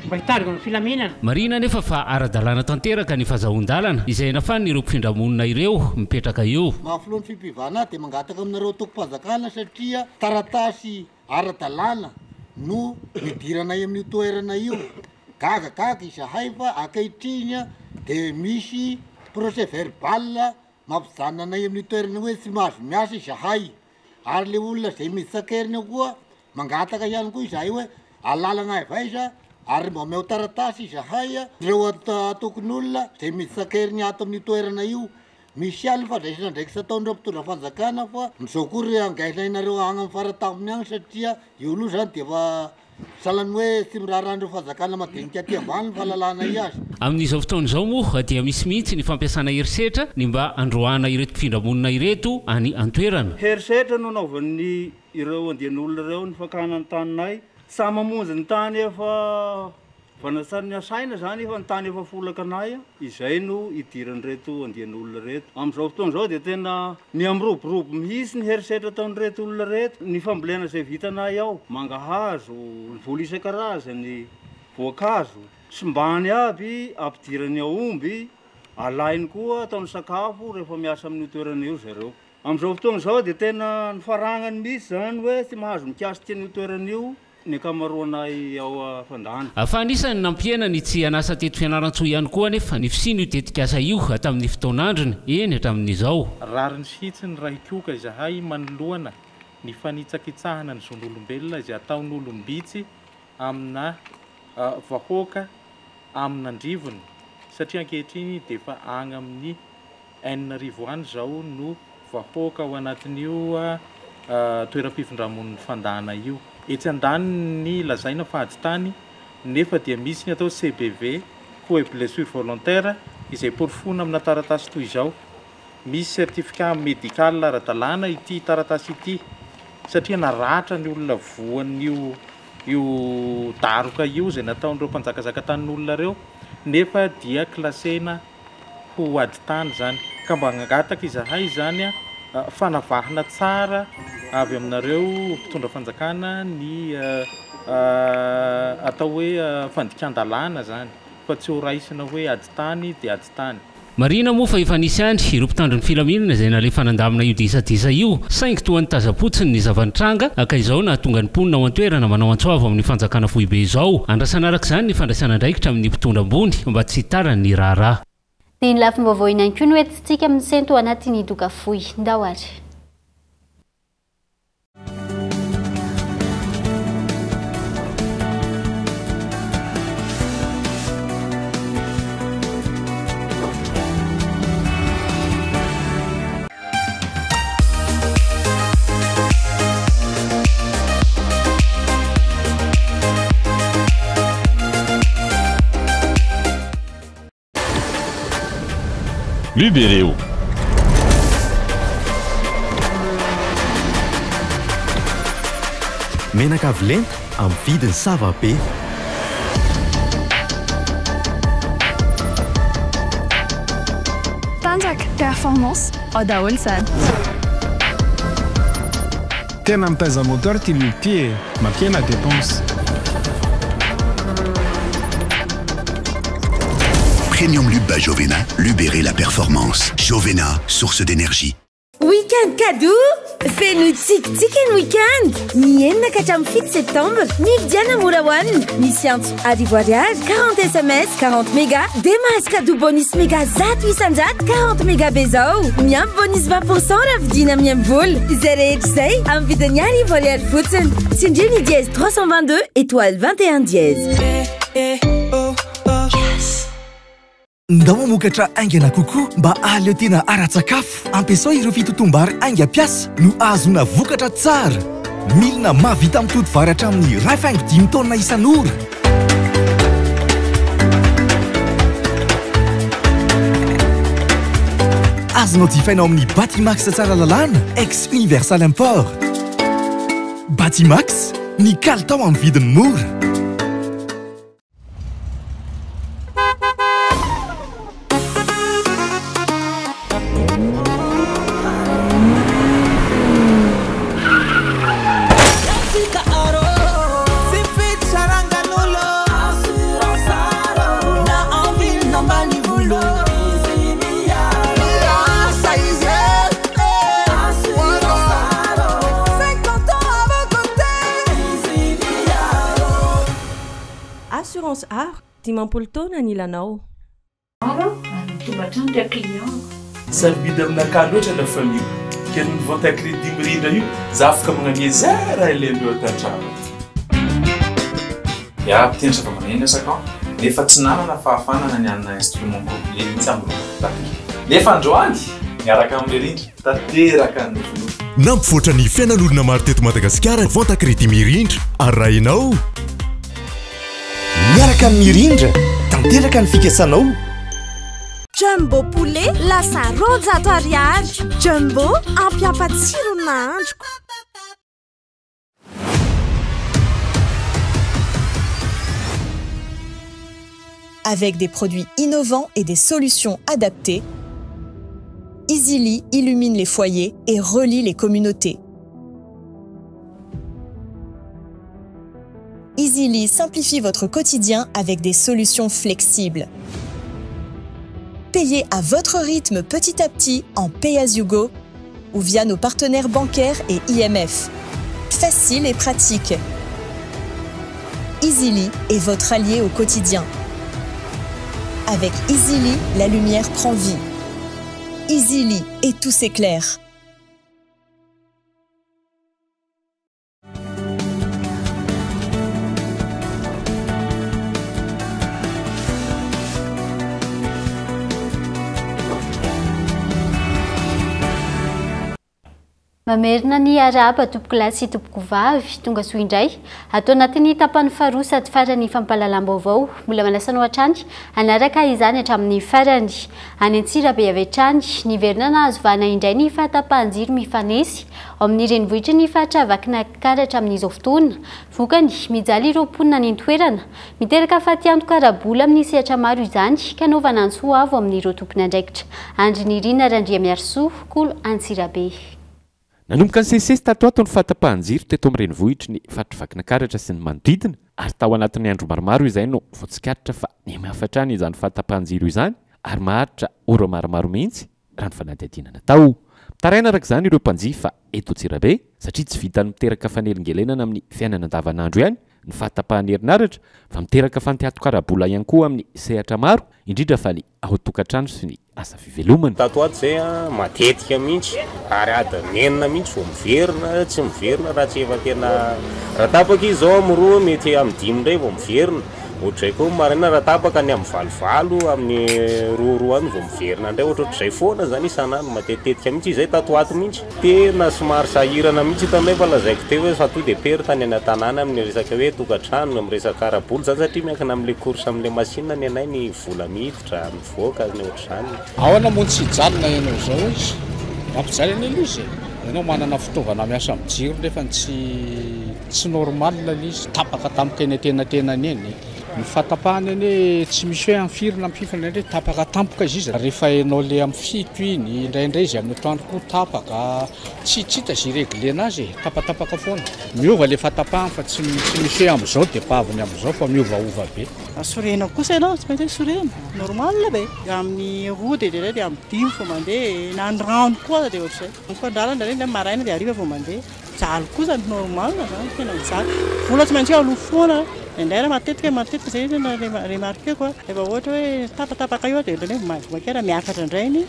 mba hitarika ny filaminana. Marina nefa fa ara-dalàna tanteraka ny fahazahon-dalana izay nafaniny ireo mpifindra-monina ireo mipetraka eo. Mahafiloan'ny fimpivana dia mangataka aminareo toko-panjakana satria taratasy ara-dalàna no midirana amin'ny toerana io. Gagagaga izahay fa ankehitriny dia misy procès verbal mampijanona amin'ny toerana hoe tsy mahazo miasa izahay. Ary le olona zay misy sakeriny koa mangataka ihany koa izahay hoe alalagna avaiza ary mba omeo taratasy izahay ireo tokon'olona zay misy sakeriny ato amin'ny toerana io. Misy ihany fandraisana ndraiky sy ataon'ireo mpitondra fanjakana fa mizao koa ry angainainareo agny amin'ny faratapony agny satria io aloha zany dia fa salany hoe tsy miraharandreo fanjakana madinika aty ambany fahalalana azy. Amin'izao fotoana izao moa dia misy mihitsy ny fampiasana herisetra ny mba androana ireto mpifindra-monina ireto any an-toerana. Herisetra no naovan'ny ireo andian'olona ireo ny fakana ny taninay sa mamonjy ny tany efa vanasany asaina zany efa ny tany efa folakanay izay no idiran'ireto andian'olona reto. Amin'izao fotoana izao dia tena ny am'roborobo mihitsy ny herisetra ataon'ireto olona reto ny fambolena izay vitanay ao mangahazo, ny vola isan-karazany, voankazo sy mbany aby ampidirany aomby alainy koa ataony sakafo rehefa miasa amin'ny toerana io zareo. Amin'izao fotoana izao dia tena ny faragnany misy zany hoe tsy mahazo mikasy tian'io toerana io ny akamaroanay ao fandana. Fa anisany nampiena ny tsy anasa teto fianaran-tsoa ihany koa nefa ny fisiny io tetikasa io tamin'ny fotoan'androny eny hatramin'izao. Rariny sitsiny raha ikoka izahay manoloana ny fanitsakitsahana ny zon'olombelona izay ataon'olombitsy amina vahoaka amina andrivony satria ankehitriny dia efa agny amin'ny 9,000 any zao no vahoaka ao anatin'io toeram-pifindra-monina fandana io. Etsy andany ny lazaina fady tany nefa dia misy ny atao CBV co blessure volontaire izay porofona amina taratasy toy izao. Misy certificat médical ara-dalàna ity taratasy ity satria naratra ny olona voan'io daroka io izay nataon'ireo mpanjakazaka tanin'olona ireo nefa dia klasena ho ady tany zany ka mba angataka izahay zany fanavahana tsara avy aminareo mpitondra fanjakana ny atao hoe fandikan-dalàna zany fa tsy ho raisina hoe ady tany dia ady tany. Marina moa fa efa nisy andry ireo mpitandro ny filaminana izay nalefa nandamina io disadisa io saingy toa ny tazapotsiny ny zavanitranga aka izao nahatonga ny mponina ao an-toerana manao antsoavo amin'ny fanjakana fohibe izao. Andrasana araka izany ny fandraisana andraikitra amin'ny mpitondra ambony mba tsy hitarany ny raharaha. Dia ny lafim-baovao ihany koa no entintsika amin'ny sento anatin'ny doka fohy ndahoary. Libéreo. Menaka avilenta amin'ny vidiny savabe. matanjaka performance ao daholo zany tena mitaiza moteur tia mipie mampiena dépense. Premium Luba Jovena, Lubérer la performance. Jovena, source d'énergie. Week-end cadeau feno tsikitsiky ny week-end ny 9 ka hatramin'ny 7 septembre nividiana mora hoanina misy antso arivo ariary 40 sms 40 méga dia mahazo cadeau bonus méga zato isanjato 40 méga be zao miampy bonus 20% raha vidina amin'ny ambola izay rehetra izay amin'ny vidiny arivo ariary fotsiny tsindriny dièse 322 étoile 21 dièse. Ndao mamokatra aingana kokoa mba aleo tena ara-tsakafo ampiasao ireo fitotom-bary ainga piasa no azona vokatra tsara milina mahavita mitody vary hatramin'ny 25 taona isan'ora azonao jifainao amin'ny Batimax tsara lalàna ex Universal Import. Batimax ny kalitao amin'ny vidiny mora. Assurance art dimampolo taona ny ilanao. Sarobidy aminakà loatra la famille kely mivanta crédit mirindra io za afaka magnamia zara ilendreo tantrano ya pitendra fa manena sakao nefa tsy nanana fahafanana ny anna instrument complet mihitsy amin'ny nefa androany miaraka amin'ny rindra tanteraka ny volo nampivoatra ny fiainan'olona maro teto Madagasikara vanta crédit mirindra arahinao miaraka amin'ny rindra tanteraka ny fikasanao. Jumbo poulet lasa rojato ariary. Jumbo ampiapatsiro nahandroko. Avec des produits innovants et des solutions adaptées, Easily illumine les foyers et relie les communautés. Easily simplifie votre quotidien avec des solutions flexibles. Payez à votre rythme petit à petit en Pay as you go ou via nos partenaires bancaires et IMF. Facile et pratique. Easily est votre allié au quotidien. Avec Easily, la lumière prend vie. Easily et tout s'éclaire. Mamerina ny araba tompoko lahy sy tompoko vavy tonga soa indray atao anatin'ny tapany faharoa sady farany fampahalalam-baovao mbola manasanao hatrany anaraka izany hatramin'ny farany any Antsirabe avy hatrany ny verina nahazo vahana indray ny fahatapahan-jiro mifanesy ao amin'ny renivohitra ny fahatravakina karatra amin'izao fotoana vokany mijaly ireo mponina ny toerana miteraka faty antoka arabola amin'ny sehatra maro izany ka naovana antsoa avo amin'ireo tompony andraikitra andry ny rina randria miarsoa kolo Antsirabe. Nanomboka ny sesesy tato ato ny fahatapahan-jiro teto amin'ny renivohitra ny fahatravakina karatra sy ny manodidina ary tao anatin'ny andro maromaro izay no voatsikaritra fa ny mahafatrany izany fahatapahan-jiro izany ary maharitra ora maromaro mihitsy raha ny fanadihadinana tao. Taraina araka izany ireo mpanjifa eto Antsirabe satria tsy vitany miteraka fanelingelenana amin'ny fiainana andavanandro ihany ny fahatapahan'ny herinaratra fa miteraka fantiatokarabola ihany koa amin'ny sehatra maro indrindra fa ny ao an-tokantrano sy ny asa fivelomana. Tato ato zay matetika mihitsy ary adanenina mihitsy vao miverina tsy miverina raha tsy efa tena raha tapaka izy zao amin'ny roa mety amin'ny dimy indray vao miverina ohatray koa marina raha tapaka ny amin'ny valivalo amin'ny roaroa any vao miverina indray ohatr'izay foana zany isan'andro matetetika mihitsy izay tato ato mihitsy tena somary sahirana mihitsy hitanay fa lazaiko teo hoe fa to de pery tany ana tanàna amin'ny resaka hoe tokantrano amin'ny resaka araboly zany satria miankina amin'ilay course amin'ilay masinina ny anay ny vola miditra mivoaka ny ohatr'izany. Ao ana moa tsy hijalina ianao zao izy mampijaly any aloha izy ianao manana fitaovana miasa amin'ny jiro nefa tsy normal izy tapaka tampoka eny tenatena eny ny fahatapahany eny tsy misy hoe amfirina amififana ndray tapaka tampoka izy rehefa enao le amin'ny fito iny indraindray izy amin'ny atoandro koa tapaka tsitsita zy réglé anazy tapatapaka foana miova le fahatapahany fa tsy misy hoe amin'izao dia paviny amin'izao fa miovaova be sorena kosa ianao tsy maintsy sorena normal be amin'ny roa dia dray dia amin'ny dimy fo mandeha na andrano koa dia ohatr'izay mifandralana reny maraina dia ariva vao mandeha jaly kosa normal zany tena mijaly vola tsy maintsy aloha foana indray raha matetika zay tena remarqué koa efa ohatra hoe tapatapaka io dia makera miakatra indray ny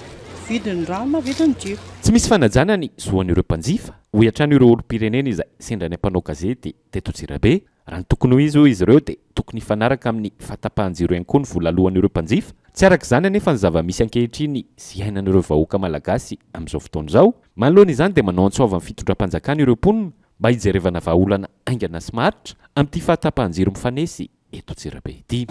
vidiny rano vidiny jiro tsy misy fanajana ny zoan'ireo mpanjifa ho atran'ireo olo-pirenena izay sendra ny ampanao gazety teto Antsirabe raha ny tokony ho izy ho izy ireo dia tokony hifanaraka amin'ny fahatapahan-jiro ihany koa ny vola alohan'ireo mpanjifa tsy araka izany anefa ny zava-misy ankehitriny sy iainan'ireo vahoaka malagasy amin'izao fotoana izao manoloana izany dia manao antsova amin'ny fitondram-panjakana ireo mponina mba hijerevana vahaolana aingana sy maritra amin'ity fahatapahan-jiro mifanesy eto Antsirabe ity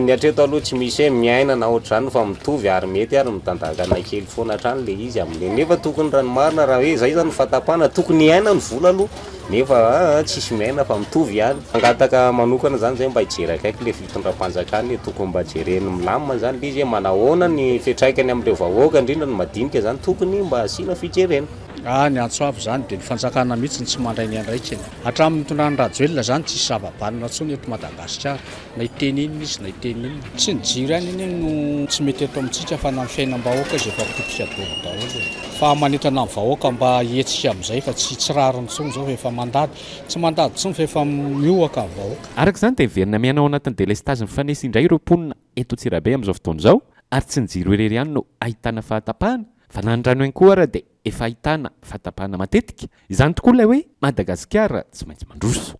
ny atreto aloha tsy misy hoe miaina na ohatrany fa mitovy ary mety ary mitandakana kely foana hatrany le izy amin'le nefa tokony ranomarina raha hoe zay zany fahatapahana tokony iaina ny vola aloha nefa tsisy miaina fa mitovy ihany angataka manokana zany zay mba hijerakaiky le fitondram-panjakana tokony mba jereny milamina zany le izy hoe manahoana ny fitraikany amin'ireo vahoaka indrindra ny madinika zany tokony mba asiana fijerena ny antsoavo zany dia ny fanjakana mihitsy tsy mandray ny andraikiny hatramin'ny tondrany rajoelona zany tsisy zava-banina tsony eto Madagasikara na iteny iny izy na iteny iny tsy ny jiro any iny no tsy mety eto amintsika fa na ny fiainam-bahoaka izy efa potika dolo daholo fa manentana ny vahoaka mba hietsika amin'izay fa tsy rariny tsony zao efa mandady tsy mandady tsony fa efa mioaka ny vahoaka araka izany dia miverina mianao anatin'ny délestage mifanesy indray ireo mponina eto Antsirabe amin'izao fotoana izao ary tsy ny jiro irery ihany no ahitana fahatapahana fa na ny rano ihany koa ara dia efa ahitana fahatapahana matetika izany tokoa ilay hoe Madagasikara tsy maintsy mandroso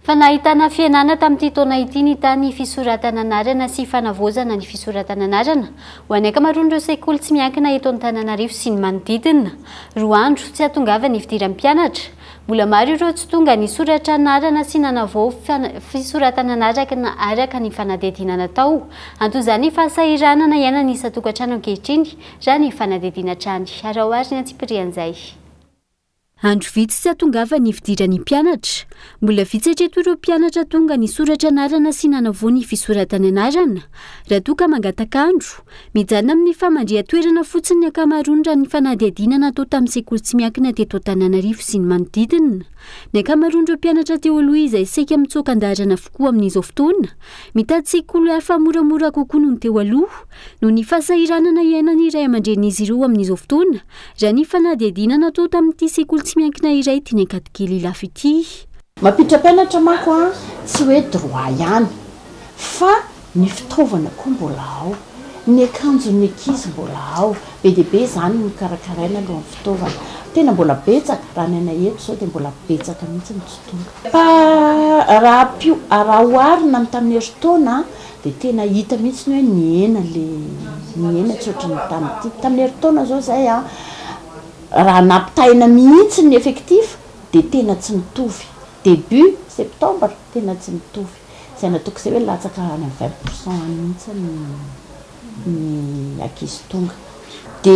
fa nahitana fianana tamin'ity taona ity ny tany fisoratana anarana sy fanavozana ny fisoratana anarana ho any ankamaroan'ireo sekoly tsy miankina eto Antananarivo sy ny manodidina roa andro tsy hatongava ny fidiran'ny mpianatra mbola maro ireo tsy tonga ny soratra anarana sy nanavao fisoratana anarana araka ny fanadihadiana natao antozany fahasahiranana iainana isan-tokantrano ankehitriny raha ny fanadihadiana trany arahoary ny antsipirian'izay andro vitsy tsy hatongava ny fidiran'ny mpianatra mbola vitsy hatreto ireo mpianatra tonga ny soratra anarana sy nanavao ny fisoratana anarana raha toa ka mangatakandro mijanona amin'ny famandria-toerana fotsiny ny ankamaroany raha ny fanadihadiana natao tamin'ny sekoly tsy miankina teto Antananarivo sy ny manodidina ny ankamaroan'ireo mpianatra teo aloha izay saika mitsokan-darana avokoa amin'izao fotoana mitady sekoly hafa moramora kokoa noho ny teo aloha noho ny fahasahiranana iainany iray aman-dren'izy ireo amin'izao fotoana raha ny fanadihadiana natao tamin'ity sekoly tsy miankina iray tiany ankadikely lafo ity mampiditra mpianatra manko a tsy hoe droit ihany fa ny fitaovana koa mbola ao ny akanjon'ny ankizy mbola ao be dia be zany ny karakaraina alohan'ny fitaovana tena mbola betsaka raha ny anay eto zao dia mbola betsaka mihitsy ny tsy tonga fa raha oharina amin'ny tamin'ny herintaona dia tena hita mihitsy ny hoe ny ena tsy ohatrany tamin'ny herintaona zao zay a raha nampitaina mihitsy ny effectif dia tena tsy mitovy début septembre tena tsy mitovy zay natoko izay hoe latsaka any 20% mihitsy ny ankizy tonga dia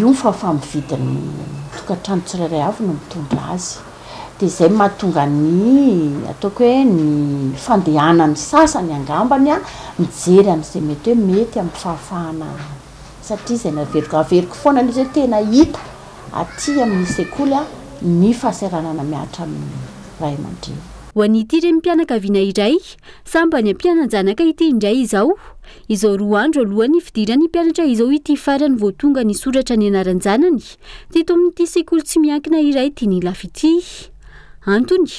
io ny fahafamividiny tokantrano tsirairay avy no mitondra azy dia izay mahatonga ny ataoko hoe ny fandehanany sasany angambany a mijery an'izay mety hoe mety amin'ny fahafahana satria izay naveriko foana ilay zay tena hita aty amin'ny sekoly a ny fahasahiranana miatra amin'ny ray aman-dreny ho an'ity ireny mpianakaviana iray samba ny ampiananjanaka ity indray izao roa andro alohan'ny fidiran'ny mpianatra izao ity farany vao tonga ny soratra ny anaran-janany teto amin'ity sekoly tsy miankina iray tiany lafo ity antony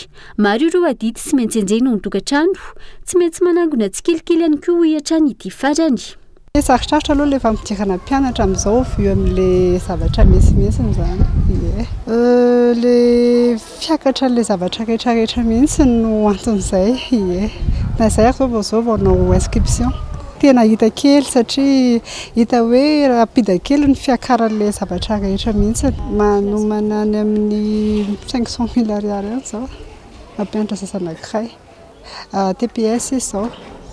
maro ireo adity sy maintsy enjena ho tokantrano tsy maintsy manangona tsikelikely ihany koa hiatrany ity farany sarotrarotra aloha lefa midirana mpianatra amin'izao vio amin'le zavatra mesimesiny zany le fiakatra le zavatra rehetrarehetra mihitsy no anton'izay na zay ary zao vao nao inscription tena hita kely satria hita hoe rapida kely ny fiakaran'le zavatra rehetra mihitsy manomana any amin'ny 500 000 ariary any zao mampianatra sasanankiray TPS izy zao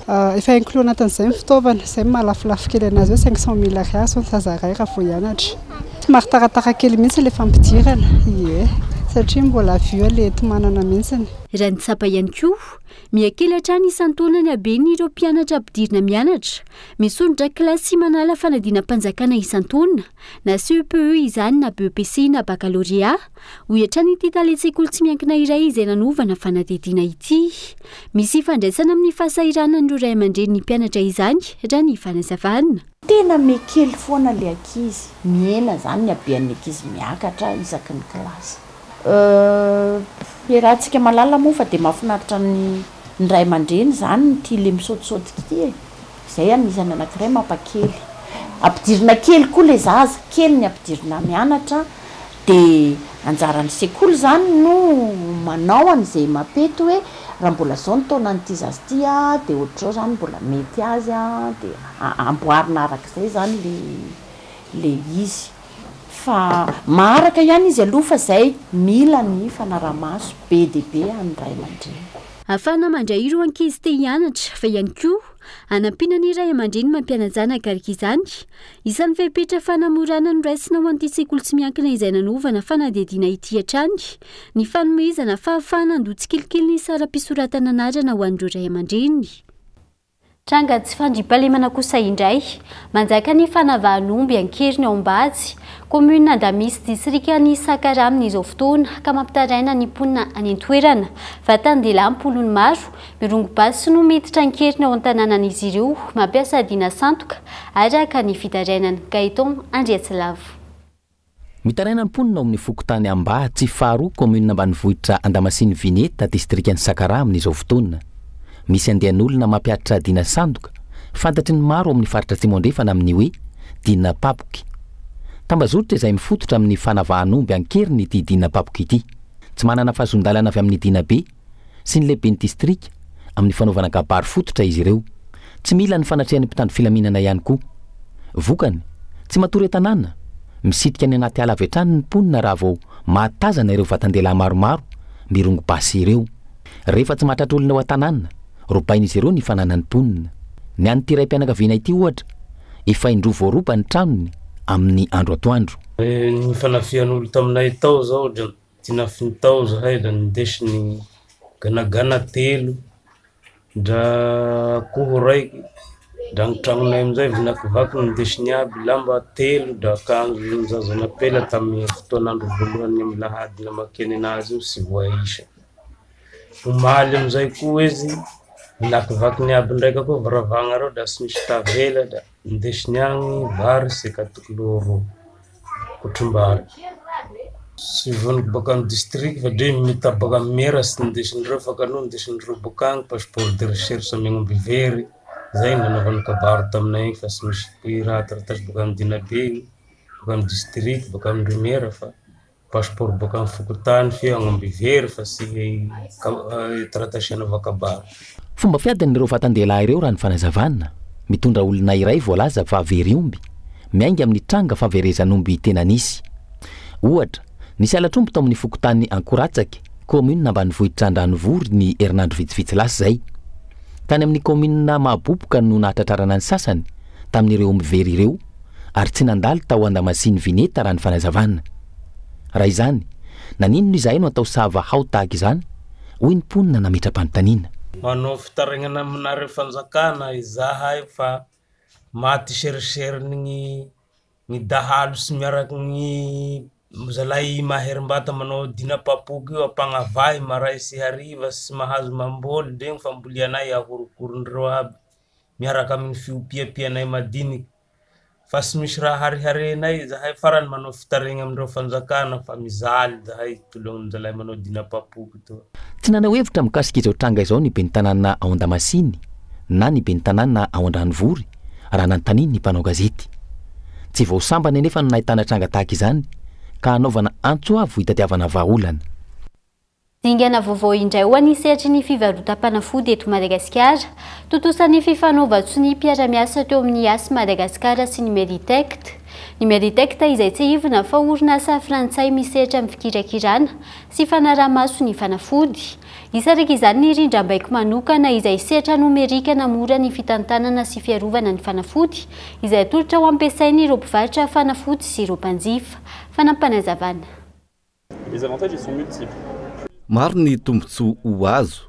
efa inclus anatin'izay ny fitaovana izay mahalafilafo kely anazy hoe 500 000 ariary zao ny zaza iray raha vao hianatra somary taratara kely mihitsy le fampidirana satria mbola avio le tomanana mihitsiny. Raha ny tsapa ihany koa miakely hatrany isan-taona ny habeny ireo mpianatra ampidirina mianatra misondrotra kilasy manala fanadina-mpanjakana isan-taona na CPE izany na BEPC na baccalauréat hoy hatrany ity talentsykolo tsy miankina iray izay nanovana fanadidina ity. Misy fandraisana amin'ny fahasahiranana ireo ray aman-dreny ny mpianatra izany raha ny fanazavana. Tena mekely foana le ankizy miena zany ny habean'ny ankizy miakatra isaky ny kilasy. Rahantsika malala moa fa dia mahafinaritra ny ray aman-dreny zany ny tia le misaotisaotika ity e. Izay anisany anankiray mampakely. Ampidirina kely koa le zaza, kely ny ampidirina mianatra dia anjaran'ny sekoly zany no manao an'izay mampety hoe raha mbola zao ny taona n'ity zaza ity dia ohatr'izao zany mbola mety azy dia amboarina arak'izay zany le izy. Fa maharaka ihany izy aloha fa izay mila ny fanaramaso be dia be amin'ny ray aman-dreny. Ahafahana mandray ireo ankizy te hianatra fa ihany koa hanampiana ny ray aman-dreny mampianajana garika izany. Isan'ny fepetra fanamorana ny raisina ho an'ity sekoly tsy miankina izay nanovana fanadihadiana ity hatrany ny fanomezana fahafahana handoa tsikelikely ny saram-pisoratana anarana ho an'ireo ray aman-dreny. Tranga tsy fandriampahalemana kosa indray manjaka ny fanavahan'omby ankeriny ao Ambajy commune Andamisy distrika ny Sakaramy n'izao fotoana ka mampitaraina ny mponina any an-toerana fa tandela ampolony maro mirongo-basy no miditra ankeriny ao an-tanànan'izy ireo mampiasa adina santoka araka ny fitarainany. Gaeton Andriatsilavo. Mitaraina ny mponina ao amin'ny fokotany Ambajy faharoa commune ambanivohitra Andamasiny Vineta distrika ny Sakaramy n'izao fotoana. Misy andehan'olona mampiatra dina sandoka fantatry ny maro amin'ny faritra Tsimondrefana amin'ny hoe dina papoky. Tambazotra izay mifototra amin'ny fanavahan'omby ankeriny ity dina papoky ity. Tsy manana fahazondalana avy amin'ny dina be sy ny lehiben'ny distrika amin'ny fanaovana kabary fototra izy ireo. Tsy mila ny fanatrehan'ny mpitandro filaminana ihany koa. Vokany tsy matory tanàna misitrika any anaty ala avy hatrany ny mponina raha vao mahatazana ireo vatandelahy maromaro mirongo-basy ireo. Rehefa tsy mahatratra olona ao an-tanàna robain'izy ireo ny fananany mponina. Ny an'ity raim-pianakaviana ity ohatra efa indroa voaroba ny tranony amin'ny andro atoandro. Ny fanafian'olo taminay tao zao dra tinafiny tao zahay da nindesy ny ganagana 3 dra koho raiky dra ny tragnonay amin'izay vinakivaky nindesy ny aby lamba 3 dra akanjo nizazanapela tamin'ny fotoan'andro voalohany amin'ny lahady namakeny anazy io sy voaisa. Omaly amin'izay koa izy vinakivaky ny aby ndraika koa varavagna reo da sy misy tavela da nindesy ny agny vary sy 4 kilô kotrombary. Sy voniko baka amin'ny district fa dre mitabaka mera sy nindesin'ireo fa kanoa nindesin'ireo bokagny passeport de recherche megnomby very zay nanaovany kabary taminay fa sy misy raha taratasy baka amin'ny dinabe baka amin'ny district baka amin'ny mera fa passeport baka amin'ny fokotany fe agnomby very fa sy taratasy anaova kabary. Fomba fiadan'ireo vatandelahy ireo raha ny fanazavana mitondra olona iray voalaza fa very omby miainga amin'ny tranga faverezan'omby tena nisy. Ohatra nisy alatromby tao amin'ny fokotany Ankoratsaka commune ambanivohitra Andranovory ny herinandro vitsivitsy lasa zay. Tany amin'ny commune Mahaboboka no nahatratrarana ny sasany tamin'ireo omby very ireo ary tsy nandalo tao Andamasiny Vineta raha ny fanazavana. Raha izany naninona izahay no atao sava hao tahaka izany hoy ny mponina nametra-panontaniana. Manao fitarainana aminareo fanjakana izahay fa maty seriseriny ny dahalo sy miaraky ny zalay maherimbata manao dina papoky io ampagnavahy maray sy hariva sy mahazo mamboly degny fambolianay ahorokorondreo aby miaraka amin'ny fiopiapianay madiniky fa sy misy raha hariharenay zahay farany manao fitaregna amindreo fanjakana fa mizaly zahay tolon'ny zalay manao dina papoky to. Tsy nanao hevitra mikasika izao tranga izao ny ben'ny tanàna ao Andamasiny na ny ben'ny tanàna ao Andranovory raha nanontaniany ny mpanao gazety. Tsy voasambana nefa no nahitana tranga tahaka izany ka hanaovana antsoavo hitadiavana vahaolana. Dingana vaovao indray ho an'ny sehatry ny fivarotam-panafody eto Madagasikara, totosan'ny fifanaova-tso ny mpiara-miasa teo amin'ny AS Madagasikara sy ny Meditect. Ny Meditect izay tsy ivona fa orinasa frantsay misehatra amin'ny fikirakirana sy fanaraha-maso ny fanafody. Isaraka izany ny rindram-baiko manokana izay sehatra nomerika namora ny fitantanana sy fiarovana ny fanafody izay atolotra ho ampiasainy ireo mpivarotra fanafody sy ireo mpanjifa. Fanampanazavana. Les avantages, ils sont multiples. Maro ny tombontsoa ho azo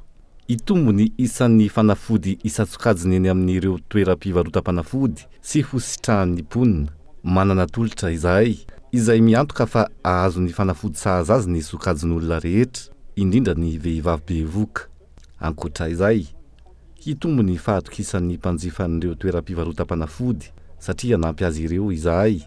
itombony isan'ny fanafody isatsokajiny eny amin'ireo toeram-pivarotam-panafody sy ho sitrahan'ny mponina. Manana tolotra izay miantoka fa ahazo ny fanafody sahaza azy ny sokajin'olona rehetra, indrindra ny vehivavy bevoka. Ankoatra izay, hitombony fahatokisan'ny mpanjifan'ireo toeram-pivarotam-panafody satria nampy azy ireo izay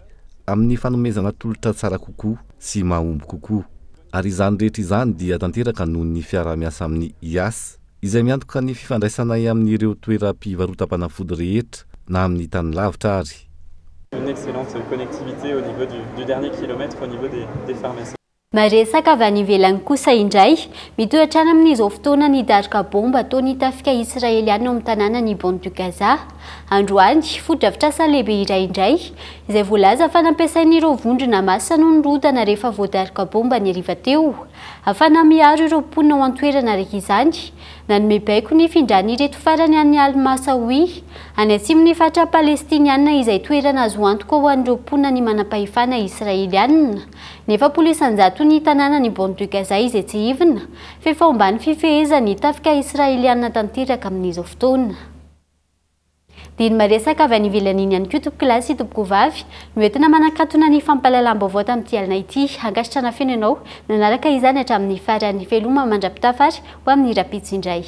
amin'ny fanomezana tolotra tsara kokoa sy mahomby kokoa. Ary izany rehetra izany dia tanteraka noho ny fiara-miasa amin'ny IAS izay miantoka ny fifandraisana amin'ireo toeram-pivarotam-panafody rehetra na amin'ny tany lavitra ary. Une excellente connectivité au niveau du dernier kilomètre au niveau des pharmacies. Maresaka avy any ivelany kosa indray mitoetra any amin'izao fotoana ny daroka bomba ataony tafika israeliana ao amin'ny tanàna ny Bande du Gaza. Androany foto-drafitrasa lehibe iray indray izay voalaza fa nampiasain'ireo vondrona masina no nirodana rehefa voadaroka bomba ny hariva teo afana miaro ireo mponina ao an-toerana araka izany. Nanome baiko ny findran'ireto farany any Al-Masawi any atsimon'ny fatra palestiniana izay toerana azo antoka ho an'ireo mponina ny manam-pahefana israeliana. Nefa polisan-jato ny tanàna ny Bande du Gaza izay tsy ivina fefa ombany fifehezany tafika israeliana tanteraka amin'izao fotoana. Diny maresaka avy any ivelany iny ihany koa tompoko lahy sy tompoko vavy no entina manakatona ny fampahalalam-baovao tamin'ity alina ity. Hankasitrana feno ianao nanaraka izany hatramin'ny farany veloma mandrapitafary ho amin'ny rapitso indray.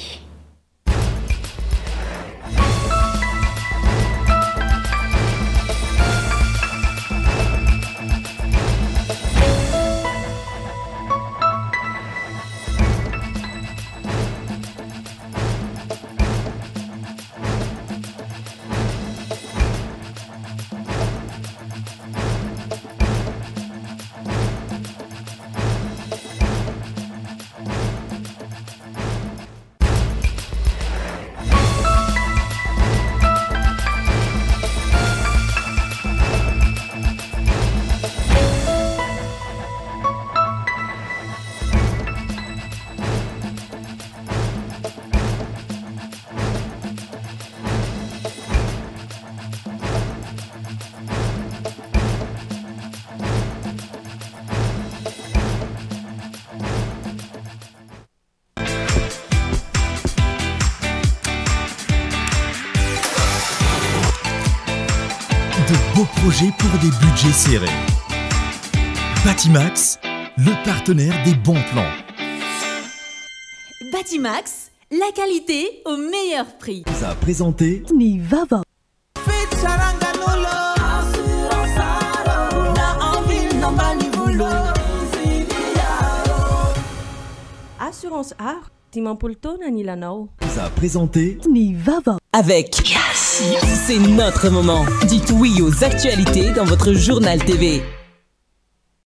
De beaux projets pour des budgets serrés. Batimax, le partenaire des bons plans. Batimax, la qualité au meilleur prix. Vous a présenté Nivava. Assurance Art, Timampolto Nanilanao. Vous a présenté Nivava. Avec c'est notre moment. Dites oui aux actualités dans votre journal TV.